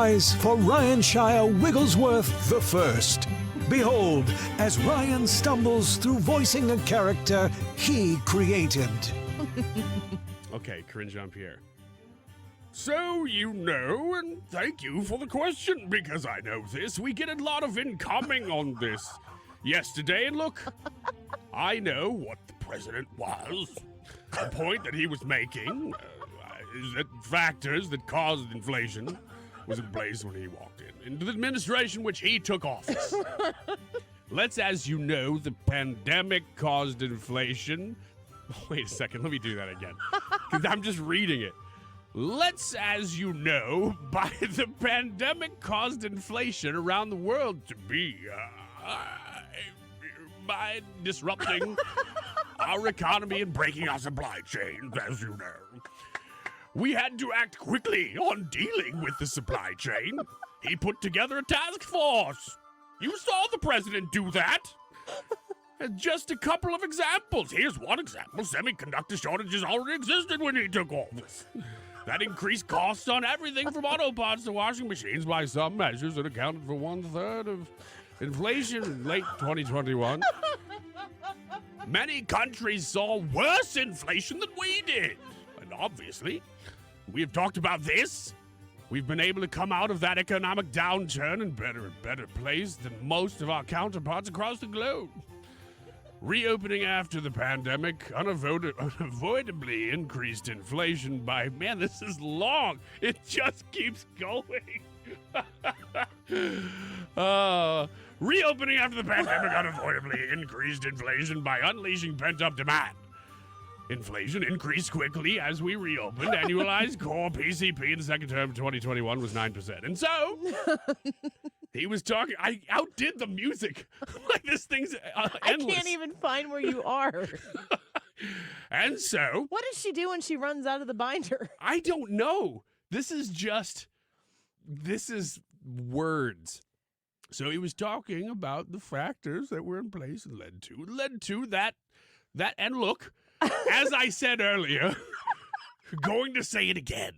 reprise for Ryanshire Wigglesworth the First. Behold, as Ryan stumbles through voicing a character he created. Okay, Karine Jean-Pierre. So you know, and thank you for the question, because I know this. We get a lot of incoming on this yesterday, and look, I know what the president was. The point that he was making is that factors that caused inflation was in place when he walked into the administration which he took office. As you know, the pandemic caused inflation. Wait a second, let me do that again, because I'm just reading it. As you know, the pandemic caused inflation around the world to be by disrupting our economy and breaking our supply chains, as you know. We had to act quickly on dealing with the supply chain. He put together a task force. You saw the president do that. Just a couple of examples. Here's one example. Semiconductor shortages already existed when he took office. That increased costs on everything from auto parts to washing machines by some measures that accounted for 1/3 of inflation in late 2021. Many countries saw worse inflation than we did. And obviously, we have talked about this. We've been able to come out of that economic downturn in better place than most of our counterparts across the globe. Reopening after the pandemic unavoidably increased inflation by, man, this is long. It just keeps going. Reopening after the pandemic unavoidably increased inflation by unleashing pent-up demand. Inflation increased quickly as we reopened. Annualized core PCP in the second term of 2021 was 9%. And so, he was talking. I outdid the music. Like, this thing's endless. I can't even find where you are. And so, What does she do when she runs out of the binder? I don't know. This is words. So he was talking about the factors that were in place and led to that. And look, as I said earlier, going to say it again.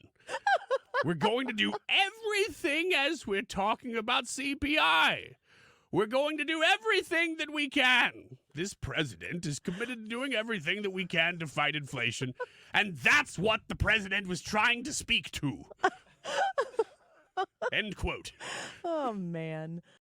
We're going to do everything as we're talking about CPI. We're going to do everything that we can. This president is committed to doing everything that we can to fight inflation, and that's what the president was trying to speak to. End quote. Oh, man.